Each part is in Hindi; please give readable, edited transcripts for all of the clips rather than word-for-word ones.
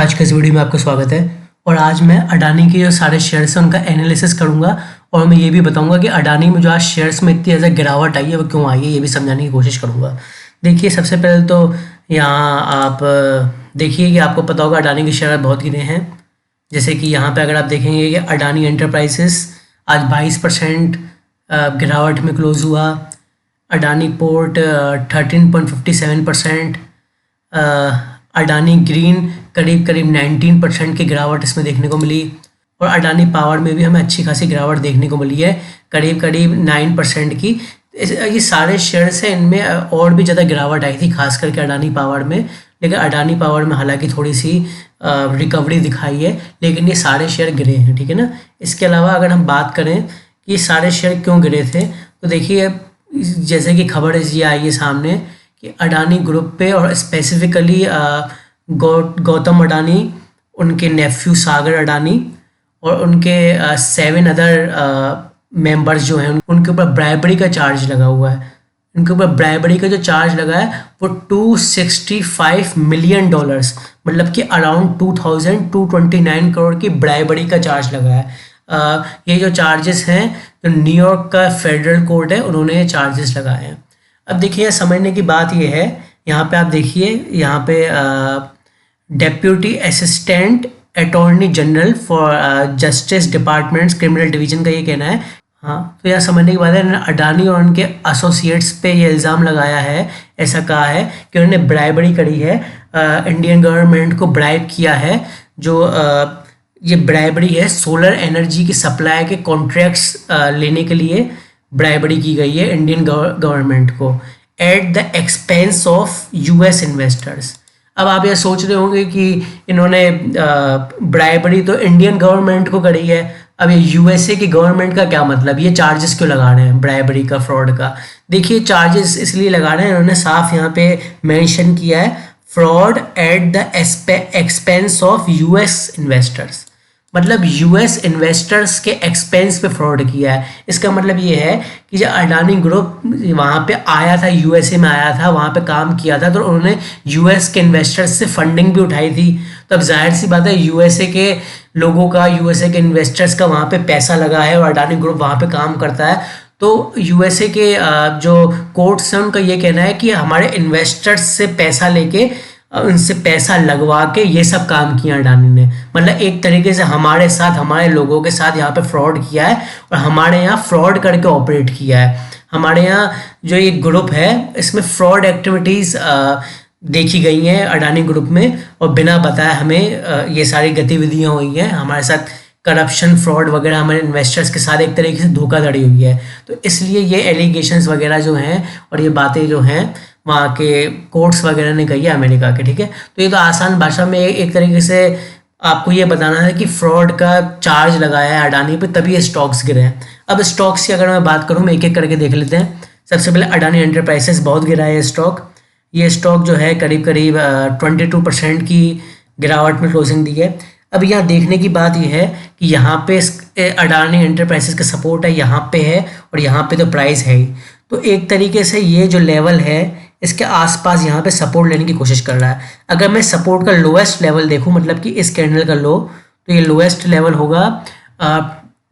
आज के इस वीडियो में आपका स्वागत है। और आज मैं अडानी के जो सारे शेयर्स हैं उनका एनालिसिस करूंगा और मैं ये भी बताऊंगा कि अडानी में जो आज शेयर्स में इतनी ज़्यादा गिरावट आई है वो क्यों आई है, ये भी समझाने की कोशिश करूंगा। देखिए, सबसे पहले तो यहाँ आप देखिए कि आपको पता होगा अडानी के शेयर बहुत गिरे हैं। जैसे कि यहाँ पे अगर आप देखेंगे कि अडानी एंटरप्राइजेस आज 22% गिरावट में क्लोज हुआ। अडानी पोर्ट 13.57%, अडानी ग्रीन करीब 19% की गिरावट इसमें देखने को मिली। और अडानी पावर में भी हमें अच्छी खासी गिरावट देखने को मिली है, करीब 9% की। ये सारे शेयर्स हैं, इनमें और भी ज़्यादा गिरावट आई थी, खास करके अडानी पावर में। लेकिन अडानी पावर में हालांकि थोड़ी सी रिकवरी दिखाई है, लेकिन ये सारे शेयर गिरे हैं, ठीक है ना। इसके अलावा अगर हम बात करें कि ये सारे शेयर क्यों गिरे थे, तो देखिए जैसे कि खबर ये आई है सामने कि अडानी ग्रुप पे और स्पेसिफिकली गौतम अडानी, उनके नेफ्यू सागर अडानी और उनके 7 अदर मेंबर्स जो हैं उनके ऊपर ब्राइबरी का चार्ज लगा हुआ है। उनके ऊपर ब्राइबरी का जो चार्ज लगा है वो $265 मिलियन, मतलब कि अराउंड 2229 करोड़ की ब्राइबरी का चार्ज लगा है। ये जो चार्जेस हैं जो न्यूयॉर्क का फेडरल कोर्ट है उन्होंने ये चार्जेस लगाए हैं। अब देखिए, समझने की बात ये है, यहाँ पे आप देखिए, यहाँ पे deputy assistant attorney general for justice departments criminal division का ये कहना है। हाँ, तो यह समझने की बात है, अडानी और उनके एसोसिएट्स पे ये इल्ज़ाम लगाया है, ऐसा कहा है कि उन्होंने ब्राइबरी करी है, इंडियन गवर्नमेंट को ब्राइब किया है। जो ये ब्राइबरी है, सोलर एनर्जी की सप्लाई के कॉन्ट्रैक्ट्स लेने के लिए ब्राइबरी की गई है इंडियन गवर्नमेंट को, at the expense of US investors. अब आप ये सोच रहे होंगे कि इन्होंने ब्राइबरी तो इंडियन गवर्नमेंट को करी है, अब ये यूएसए की गवर्नमेंट का क्या मतलब, ये चार्जेस क्यों लगा रहे हैं ब्राइबरी का, फ्रॉड का। देखिए, चार्जेस इसलिए लगा रहे हैं, इन्होंने साफ यहाँ पे मेंशन किया है, fraud at the expense of US investors, मतलब यूएस इन्वेस्टर्स के एक्सपेंस पे फ्रॉड किया है। इसका मतलब ये है कि जब अडानी ग्रुप वहाँ पे आया था, यूएसए में आया था, वहाँ पे काम किया था, तो उन्होंने यूएस के इन्वेस्टर्स से फंडिंग भी उठाई थी। तो अब जाहिर सी बात है, यूएसए के लोगों का, यूएसए के इन्वेस्टर्स का वहाँ पे पैसा लगा है और अडानी ग्रुप वहाँ पे काम करता है। तो यूएसए के जो कोर्ट्स हैं उनका ये कहना है कि हमारे इन्वेस्टर्स से पैसा लेके, उनसे पैसा लगवा के ये सब काम किया अडानी ने। मतलब एक तरीके से हमारे साथ, हमारे लोगों के साथ यहाँ पे फ्रॉड किया है और हमारे यहाँ फ्रॉड करके ऑपरेट किया है। हमारे यहाँ जो ये ग्रुप है इसमें फ्रॉड एक्टिविटीज़ देखी गई हैं अडानी ग्रुप में, और बिना बताए हमें ये सारी गतिविधियाँ हुई हैं हमारे साथ। करप्शन, फ्रॉड वगैरह हमारे इन्वेस्टर्स के साथ एक तरीके से धोखाधड़ी हुई है। तो इसलिए ये एलिगेशंस वगैरह जो हैं और ये बातें जो हैं वहाँ के कोर्ट्स वगैरह ने कही है अमेरिका के, ठीक है। तो ये तो आसान भाषा में एक तरीके से आपको ये बताना है कि फ्रॉड का चार्ज लगाया है अडानी पे, तभी ये स्टॉक्स गिरे हैं। अब स्टॉक्स की अगर मैं बात करूँ, मैं एक एक करके देख लेते हैं। सबसे पहले अडानी एंटरप्राइजेस बहुत गिरा है स्टॉक। ये स्टॉक जो है करीब 22% की गिरावट में क्लोजिंग दी है। अब यहाँ देखने की बात यह है कि यहाँ पे अडानी एंटरप्राइजेस का सपोर्ट है, यहाँ पे है और यहाँ पे तो प्राइस है ही। तो एक तरीके से ये जो लेवल है इसके आसपास यहाँ पे सपोर्ट लेने की कोशिश कर रहा है। अगर मैं सपोर्ट का लोएस्ट लेवल देखूँ, मतलब कि इस कैंडल का लो, तो ये लोएस्ट लेवल होगा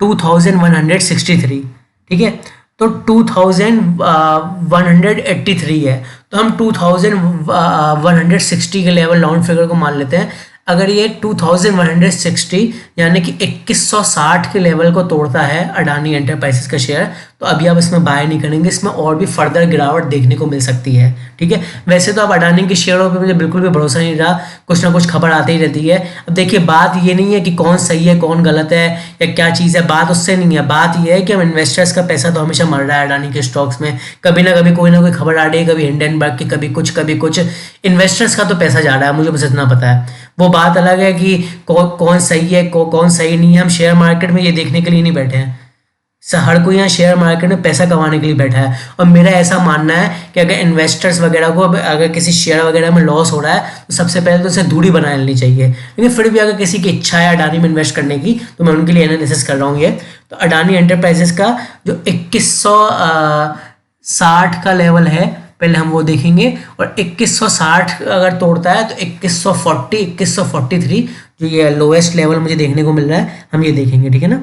2163, ठीक है। तो 2183 है, तो हम 2160 के लेवल राउंड फिगर को मान लेते हैं। अगर ये 2160 यानी कि 2160 के लेवल को तोड़ता है अडानी एंटरप्राइजेस का शेयर, तो अभी आप इसमें बाय नहीं करेंगे, इसमें और भी फर्दर गिरावट देखने को मिल सकती है, ठीक है। वैसे तो अब अडानी के शेयरों पे मुझे बिल्कुल भी भरोसा नहीं रहा, कुछ ना कुछ खबर आती ही रहती है। अब देखिए, बात ये नहीं है कि कौन सही है कौन गलत है या क्या चीज़ है, बात उससे नहीं है। बात यह है कि हम इन्वेस्टर्स का पैसा तो हमेशा मर रहा है अडानी के स्टॉक्स में, कभी ना कभी कोई ना कोई खबर आ रही है, कभी हिंडनबर्ग की, कभी कुछ इन्वेस्टर्स का तो पैसा जा रहा है, मुझे बस इतना पता है। वो बात अलग है कि कौन सही है कौन सही नहीं है। हम शेयर मार्केट में ये देखने के लिए नहीं बैठे हैं, हर कोई यहाँ शेयर मार्केट में पैसा कमाने के लिए बैठा है। और मेरा ऐसा मानना है कि अगर इन्वेस्टर्स वगैरह को अगर किसी शेयर वगैरह में लॉस हो रहा है तो सबसे पहले तो उसे दूरी बना लेनी चाहिए। लेकिन फिर भी अगर किसी की इच्छा है अडानी में इन्वेस्ट करने की, तो मैं उनके लिए एनालिसिस कर रहा हूँ। ये तो अडानी एंटरप्राइजेस का जो 2160 का लेवल है, पहले हम वो देखेंगे। और 2160 अगर तोड़ता है तो 2140, 2143 जो ये लोएस्ट लेवल मुझे देखने को मिल रहा है, हम ये देखेंगे, ठीक है ना।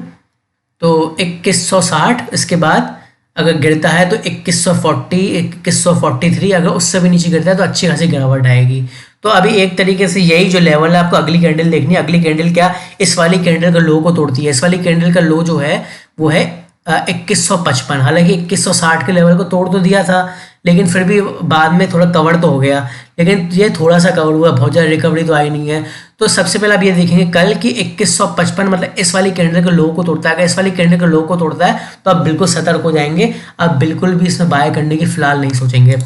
तो 2160, इसके बाद अगर गिरता है तो 2140, 2143, अगर उससे भी नीचे गिरता है तो अच्छी खासी गिरावट आएगी। तो अभी एक तरीके से यही जो लेवल है, आपको अगली कैंडल देखनी है। अगली कैंडल क्या, इस वाली कैंडल का लो को तोड़ती है। इस वाली कैंडल का लो जो है वो है 2155। हालांकि 2160 के लेवल को तोड़ तो दिया था, लेकिन फिर भी बाद में थोड़ा कवर तो हो गया, लेकिन ये थोड़ा सा कवर हुआ, बहुत ज़्यादा रिकवरी तो आई नहीं है। तो सबसे पहले आप ये देखेंगे कल की 2155, मतलब इस वाली कैंडल के लो को तोड़ता है। अगर इस वाली कैंडल के लो को तोड़ता है तो आप बिल्कुल सतर्क हो जाएंगे, आप बिल्कुल भी इसमें बाय करने की फिलहाल नहीं सोचेंगे।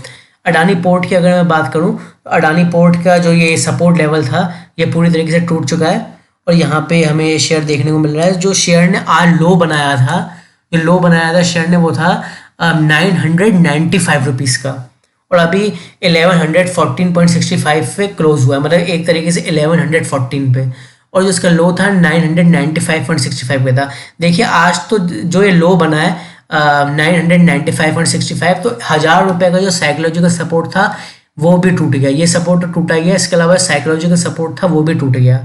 अडानी पोर्ट की अगर मैं बात करूं तो अडानी पोर्ट का जो ये सपोर्ट लेवल था ये पूरी तरीके से टूट चुका है, और यहाँ पे हमें शेयर देखने को मिल रहा है। जो शेयर ने आज लो बनाया था, जो लो बनाया था शेयर ने, वो था 995 रुपीज़ का, और अभी 1114.65 पे क्लोज हुआ है, मतलब एक तरीके से 1114 पे। और जो इसका लो था 995.65 पे था। देखिए आज तो जो ये लो बना है 995.65, तो 1000 रुपये का जो साइकोलॉजिकल सपोर्ट था वो भी टूट गया। ये सपोर्ट तो टूटा गया, इसके अलावा साइकोलॉजिकल सपोर्ट था वो भी टूट गया।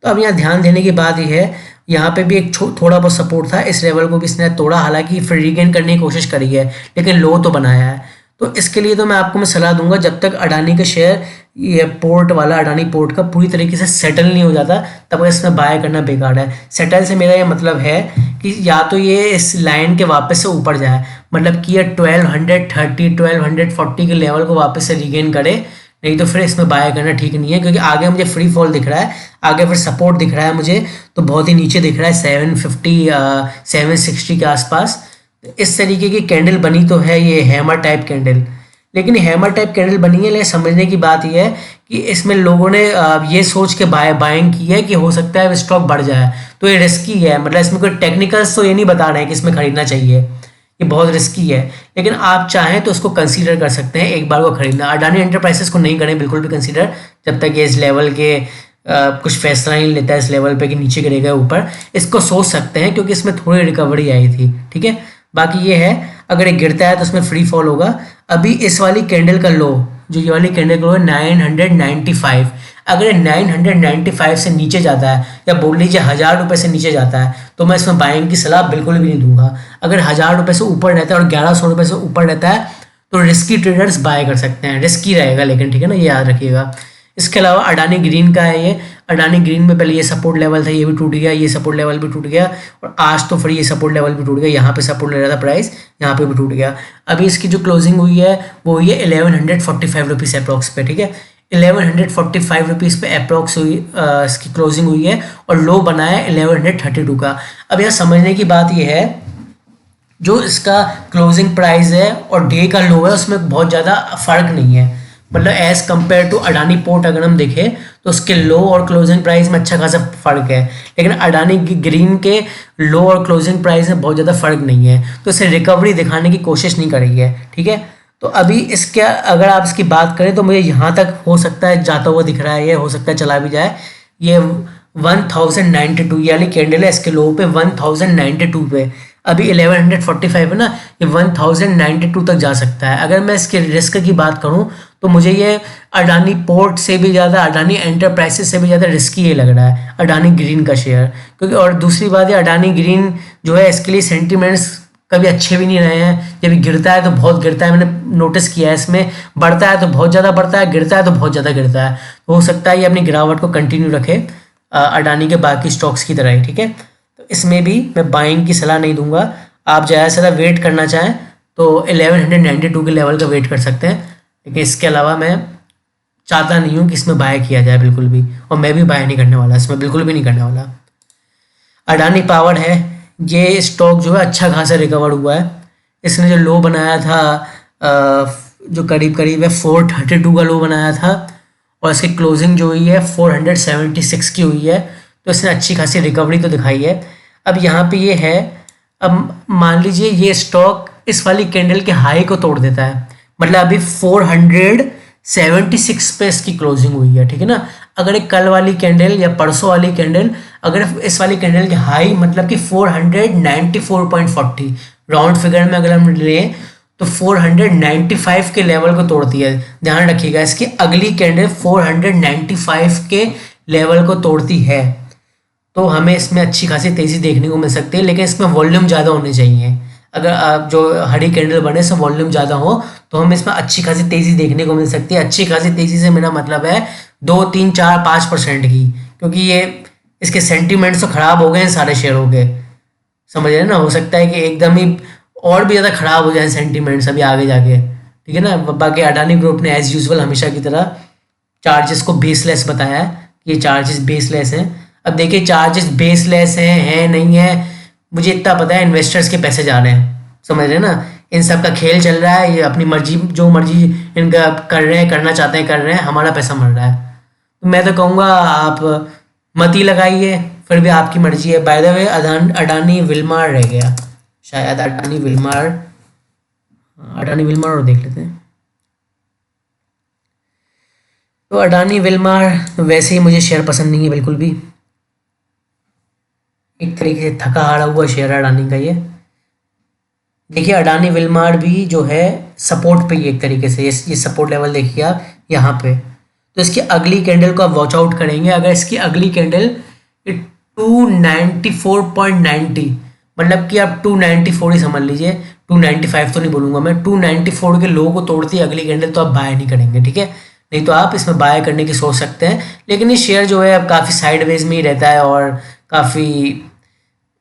तो अब यहाँ ध्यान देने की बात यह है, यहाँ पे भी एक थोड़ा बहुत सपोर्ट था, इस लेवल को भी इसने तोड़ा, हालांकि फिर रीगेन करने की कोशिश करी है, लेकिन लो तो बनाया है। तो इसके लिए तो मैं सलाह दूंगा, जब तक अडानी का शेयर, ये पोर्ट वाला अडानी पोर्ट का पूरी तरीके से सेटल नहीं हो जाता, तब इसमें बाय करना बेकार है। सेटल से मेरा ये मतलब है कि या तो ये इस लाइन के वापस से ऊपर जाए, मतलब कि ये 1230, 1240 के लेवल को वापस से रीगेन करे, नहीं तो फिर इसमें बाय करना ठीक नहीं है। क्योंकि आगे मुझे फ्री फॉल दिख रहा है, आगे फिर सपोर्ट दिख रहा है मुझे, तो बहुत ही नीचे दिख रहा है 750, 760 के आसपास। इस तरीके की कैंडल बनी तो है ये हैमर टाइप कैंडल, लेकिन हैमर टाइप कैंडल बनी है, लेकिन समझने की बात यह है कि इसमें लोगों ने ये सोच के बाइंग की है कि हो सकता है स्टॉक बढ़ जाए, तो ये रिस्की है। मतलब इसमें कोई टेक्निकल्स तो ये नहीं बता रहे हैं कि इसमें खरीदना चाहिए, ये बहुत रिस्की है, लेकिन आप चाहें तो उसको कंसीडर कर सकते हैं एक बार को खरीदना। अडानी एंटरप्राइजेस को नहीं करें बिल्कुल भी कंसीडर, जब तक ये इस लेवल के कुछ फैसला नहीं लेता है इस लेवल पे कि नीचे गिरेगा ऊपर। इसको सोच सकते हैं क्योंकि इसमें थोड़ी रिकवरी आई थी, ठीक है। बाकी ये है, अगर ये गिरता है तो उसमें फ्री फॉल होगा। अभी इस वाली कैंडल का लो, जो ये वाली कैंडल का लो है 995, अगर ये 995 से नीचे जाता है, या बोल लीजिए 1000 रुपये से नीचे जाता है, तो मैं इसमें बाइंग की सलाह बिल्कुल भी नहीं दूंगा। अगर 1000 रुपये से ऊपर रहता है और 1100 रुपये से ऊपर रहता है तो रिस्की ट्रेडर्स बाय कर सकते हैं, रिस्की रहेगा लेकिन, ठीक है ना, ये याद रखिएगा। इसके अलावा अडानी ग्रीन का है ये, अडानी ग्रीन में पहले ये सपोर्ट लेवल था, ये भी टूट गया, ये सपोर्ट लेवल भी टूट गया, और आज तो फिर ये सपोर्ट लेवल भी टूट गया। यहाँ पे सपोर्ट ले रहा था प्राइस, यहाँ पे भी टूट गया। अभी इसकी जो क्लोजिंग हुई है वो हुई है 1145 रुपीज़ अप्रॉक्स पे, ठीक है। 1145 रुपीज़ पे अप्रॉक्स हुई इसकी क्लोजिंग हुई है, और लो बना है 1132 का। अब यहाँ समझने की बात ये है, जो इसका क्लोजिंग प्राइस है और डे का लो है उसमें बहुत ज़्यादा फर्क नहीं है, मतलब as compare to Adani port अगर हम देखें तो उसके लो और क्लोजिंग प्राइस में अच्छा खासा फर्क है, लेकिन अडानी ग्रीन के लो और क्लोजिंग प्राइस में बहुत ज़्यादा फर्क नहीं है, तो इसे रिकवरी दिखाने की कोशिश नहीं करी है, ठीक है। तो अभी इसके अगर आप इसकी बात करें तो मुझे यहाँ तक हो सकता है जाता हुआ दिख रहा है, ये हो सकता है चला भी जाए। ये 1092 ये वाली कैंडल है, इसके लो पे 1092 पे, अभी 1145 है ना, ये 1092 तक जा सकता है। अगर मैं इसके रिस्क की बात करूं तो मुझे ये अडानी पोर्ट से भी ज़्यादा, अडानी एंटरप्राइजेस से भी ज़्यादा रिस्की ये लग रहा है अडानी ग्रीन का शेयर, क्योंकि और दूसरी बात है अडानी ग्रीन जो है इसके लिए सेंटिमेंट्स कभी अच्छे भी नहीं रहे हैं। जब गिरता है तो बहुत गिरता है, मैंने नोटिस किया है, इसमें बढ़ता है तो बहुत ज़्यादा बढ़ता है, गिरता है तो बहुत ज़्यादा गिरता है। तो हो सकता है ये अपनी गिरावट को कंटिन्यू रखे अडानी के बाकी स्टॉक्स की तरह ही, ठीक है। तो इसमें भी मैं बाइंग की सलाह नहीं दूंगा, आप ज़्यादा से ज़्यादा वेट करना चाहें तो 1192 के लेवल का वेट कर सकते हैं, लेकिन इसके अलावा मैं चाहता नहीं हूँ कि इसमें बाय किया जाए बिल्कुल भी, और मैं भी बाय नहीं करने वाला, इसमें बिल्कुल भी नहीं करने वाला। अडानी पावर है, ये स्टॉक जो है अच्छा खासा रिकवर हुआ है। इसने जो लो बनाया था जो करीब करीब है 432 का लो बनाया था, और इसकी क्लोजिंग जो हुई है 476 की हुई है, तो इसने अच्छी खासी रिकवरी तो दिखाई है। अब यहाँ पे ये है, अब मान लीजिए ये स्टॉक इस वाली कैंडल के हाई को तोड़ देता है, मतलब अभी 476 पे इसकी क्लोजिंग हुई है, ठीक है ना। अगर एक कल वाली कैंडल या परसों वाली कैंडल, अगर इस वाली कैंडल के हाई मतलब कि 494.40 राउंड फिगर में अगर हम लें तो 495 के लेवल को तोड़ती है। ध्यान रखिएगा, इसकी अगली कैंडल 495 के लेवल को तोड़ती है, तो हमें इसमें अच्छी खासी तेज़ी देखने को मिल सकती है, लेकिन इसमें वॉल्यूम ज़्यादा होने चाहिए। अगर आप जो हरी कैंडल बने से वॉल्यूम ज़्यादा हो तो हमें इसमें अच्छी खासी तेज़ी देखने को मिल सकती है। अच्छी खासी तेज़ी से मेरा मतलब है 2, 3, 4, 5% की, क्योंकि ये इसके सेंटीमेंट्स तो ख़राब हो गए हैं सारे शेयरों के, समझ रहे हैं ना। हो सकता है कि एकदम ही और भी ज़्यादा ख़राब हो जाए सेंटीमेंट्स अभी आगे जाके, ठीक है ना। बाकी अडानी ग्रुप ने एज़ यूजुअल हमेशा की तरह चार्जेस को बेसलेस बताया है कि ये चार्जेस बेसलेस हैं। अब देखिए चार्जेस बेसलेस हैं नहीं है, मुझे इतना पता है इन्वेस्टर्स के पैसे जा रहे हैं, समझ रहे हैं ना। इन सब का खेल चल रहा है, ये अपनी मर्जी जो मर्जी इनका कर रहे हैं, करना चाहते हैं कर रहे हैं, हमारा पैसा मर रहा है। तो मैं तो कहूँगा आप मत ही लगाइए, फिर भी आपकी मर्जी है। By the way Adani Wilmar रह गया शायद, अडानी विलमार और देख लेते हैं। तो अडानी विलमार वैसे ही मुझे शेयर पसंद नहीं है बिल्कुल भी, एक तरीके से थका हारा हुआ शेयर है अडानी का ये। देखिए अडानी विलमार भी जो है सपोर्ट पे ही एक तरीके से, ये सपोर्ट लेवल देखिए आप यहाँ पे। तो इसकी अगली कैंडल को आप वॉच आउट करेंगे, अगर इसकी अगली कैंडल 294.90, मतलब कि आप 294 ही समझ लीजिए, 295 तो नहीं बोलूँगा मैं, 294 के लो को तोड़ती है अगली कैंडल, तो आप बाय नहीं करेंगे, ठीक है। नहीं तो आप इसमें बाय करने की सोच सकते हैं, लेकिन ये शेयर जो है अब काफ़ी साइडवेज में ही रहता है और काफ़ी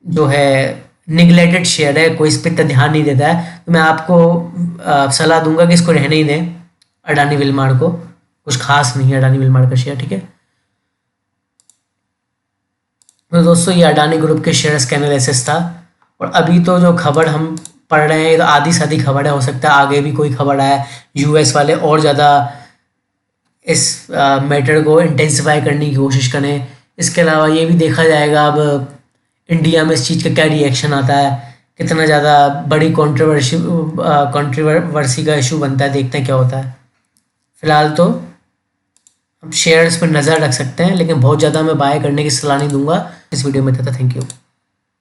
जो है निगलेक्टेड शेयर है, कोई इस पर इतना ध्यान नहीं देता है। तो मैं आपको सलाह दूंगा कि इसको रहने ही दें, अडानी विलमार को। कुछ खास नहीं है अडानी विलमार का शेयर, ठीक है। तो दोस्तों ये अडानी ग्रुप के शेयर्स का एनालिसिस था, और अभी तो जो खबर हम पढ़ रहे हैं ये तो आधी साधी खबर है, हो सकता है आगे भी कोई खबर आए, यूएस वाले और ज़्यादा इस मैटर को इंटेंसिफाई करने की कोशिश करें। इसके अलावा ये भी देखा जाएगा अब इंडिया में इस चीज़ का क्या रिएक्शन आता है, कितना ज़्यादा बड़ी कंट्रोवर्सी का इशू बनता है, देखते हैं क्या होता है। फिलहाल तो हम शेयर्स पर नज़र रख सकते हैं, लेकिन बहुत ज़्यादा मैं बाय करने की सलाह नहीं दूंगा इस वीडियो में। था थैंक यू।